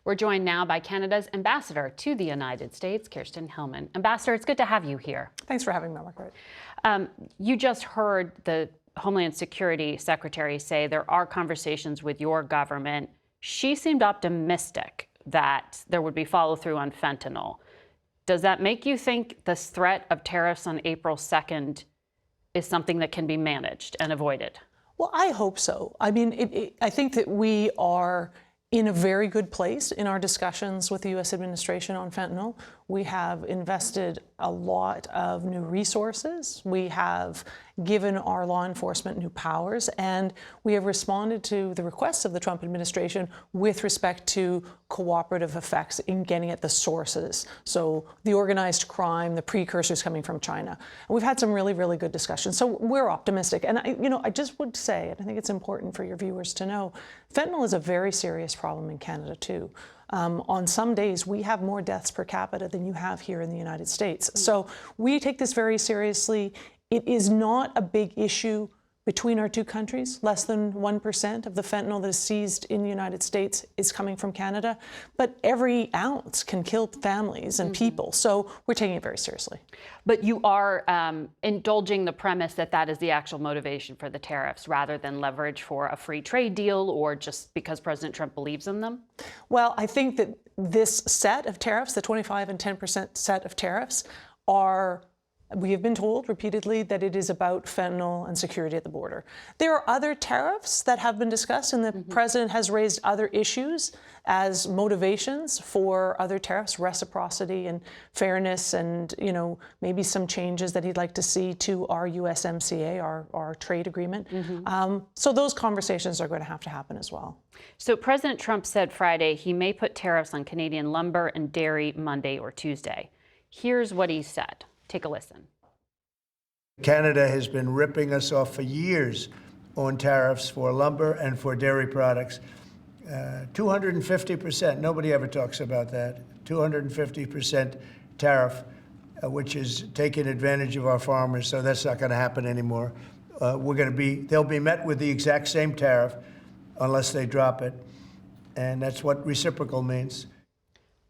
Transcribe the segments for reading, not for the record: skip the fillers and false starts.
We're joined now by Canada's ambassador to the United States, Kirsten Hillman. Ambassador, it's good to have you here. Thanks for having me, Margaret. You just heard the Homeland Security Secretary say there are conversations with your government. She seemed optimistic that there would be follow through on fentanyl. Does that make you think this threat of tariffs on April 2nd is something that can be managed and avoided? Well, I hope so. I mean, I think that we are in a very good place in our discussions with the U.S. administration on fentanyl. We have invested a lot of new resources. We have given our law enforcement new powers, and we have responded to the requests of the Trump administration with respect to cooperative effects in getting at the sources. So the organized crime, the precursors coming from China. And we've had some really, really good discussions. So we're optimistic. And I just would say, and I think it's important for your viewers to know, fentanyl is a very serious problem in Canada too. On some days, we have more deaths per capita than you have here in the United States. So we take this very seriously. It is not a big issue between our two countries. Less than 1% of the fentanyl that is seized in the United States is coming from Canada. But every ounce can kill families and people. So we're taking it very seriously. But you are indulging the premise that that is the actual motivation for the tariffs rather than leverage for a free trade deal or just because President Trump believes in them? Well, I think that this set of tariffs, the 25 and 10% set of tariffs, we have been told repeatedly that it is about fentanyl and security at the border. There are other tariffs that have been discussed, and the president has raised other issues as motivations for other tariffs, reciprocity and fairness, and maybe some changes that he'd like to see to our USMCA, our trade agreement. So those conversations are going to happen as well. So President Trump said Friday he may put tariffs on Canadian lumber and dairy Monday or Tuesday. Here's what he said. Take a listen. Canada has been ripping us off for years on tariffs for lumber and for dairy products. 250%, nobody ever talks about that. 250% tariff, which is taking advantage of our farmers, so that's not going to happen anymore. They'll be met with the exact same tariff unless they drop it, and that's what reciprocal means.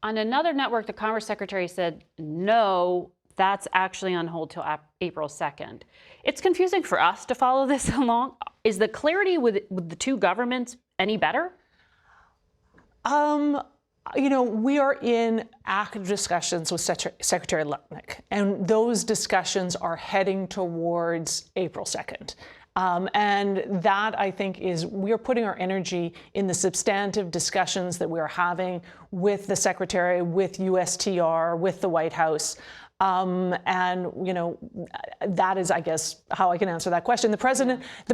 On another network, the Commerce Secretary said no, that's actually on hold till April 2nd. It's confusing for us to follow this along. Is the clarity with the two governments any better? We are in active discussions with Secretary Lutnick, and those discussions are heading towards April 2nd. And that, I think, we are putting our energy in the substantive discussions that we are having with the Secretary, with USTR, with the White House. That is, I guess, how I can answer that question. The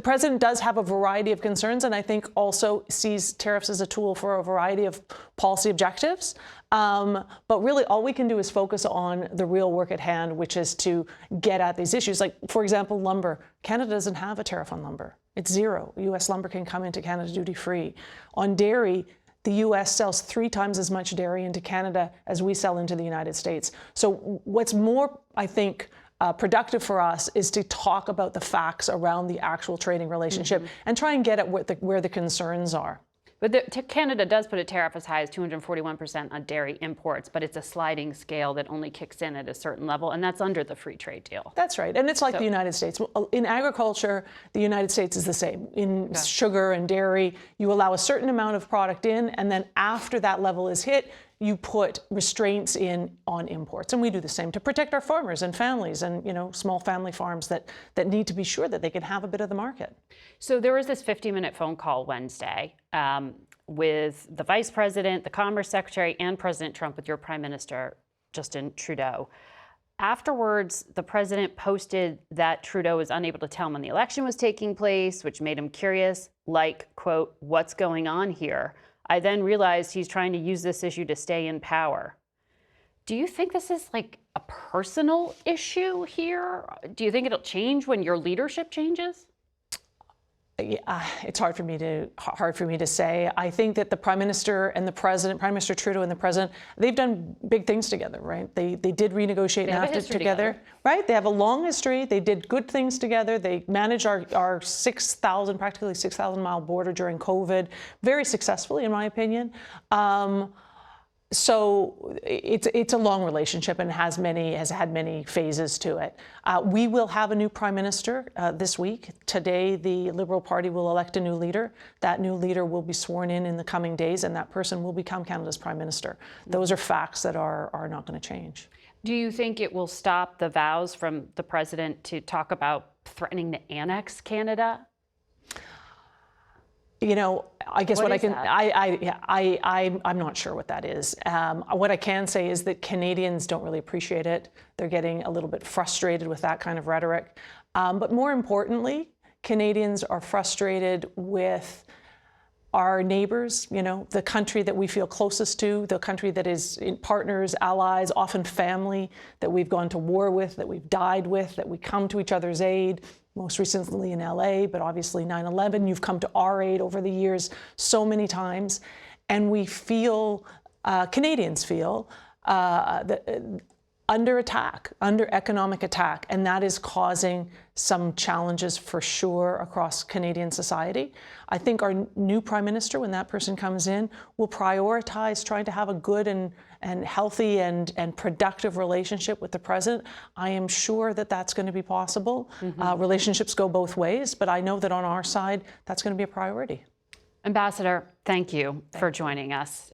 president does have a variety of concerns, and I think also sees tariffs as a tool for a variety of policy objectives. But really, all we can do is focus on the real work at hand, which is to get at these issues. Like, for example, lumber. Canada doesn't have a tariff on lumber. It's zero. U.S. lumber can come into Canada duty-free. On dairy, the U.S. sells 3 times as much dairy into Canada as we sell into the United States. So what's more, I think, productive for us is to talk about the facts around the actual trading relationship and try and get at where the concerns are. But Canada does put a tariff as high as 241% on dairy imports, but it's a sliding scale that only kicks in at a certain level, and that's under the free trade deal. That's right, and it's like the United States. In agriculture, the United States is the same. In sugar and dairy, you allow a certain amount of product in, and then after that level is hit, you put restraints in on imports. And we do the same to protect our farmers and families and small family farms that need to be sure that they can have a bit of the market. So there was this 50-minute phone call Wednesday with the Vice President, the Commerce Secretary, and President Trump with your Prime Minister, Justin Trudeau. Afterwards, the president posted that Trudeau was unable to tell him when the election was taking place, which made him curious, like, quote, what's going on here? I then realized he's trying to use this issue to stay in power. Do you think this is like a personal issue here? Do you think it'll change when your leadership changes? It's hard for me to say. I think that the Prime Minister and the President, Prime Minister Trudeau and the President, they've done big things together, right? They did renegotiate NAFTA together, right? They have a long history. They did good things together. They managed our practically 6,000 mile border during COVID very successfully, in my opinion. So it's a long relationship and has had many phases to it. We will have a new prime minister this week. Today, the Liberal Party will elect a new leader. That new leader will be sworn in the coming days, and that person will become Canada's prime minister. Those are facts that are not going to change. Do you think it will stop the vows from the president to talk about threatening to annex Canada? You know, I guess What what I is can, that? I'm not sure what that is. What I can say is that Canadians don't really appreciate it. They're getting a little bit frustrated with that kind of rhetoric. But more importantly, Canadians are frustrated with our neighbors, you know, the country that we feel closest to, the country that is partners, allies, often family, that we've gone to war with, that we've died with, that we come to each other's aid. Most recently in LA, but obviously 9/11. You've come to our aid over the years so many times. And we feel, Canadians feel, under attack, under economic attack. And that is causing some challenges for sure across Canadian society. I think our new prime minister, when that person comes in, will prioritize trying to have a good and healthy and productive relationship with the president. I am sure that that's going to be possible. Relationships go both ways, but I know that on our side, that's going to be a priority. Ambassador, thank you for joining us.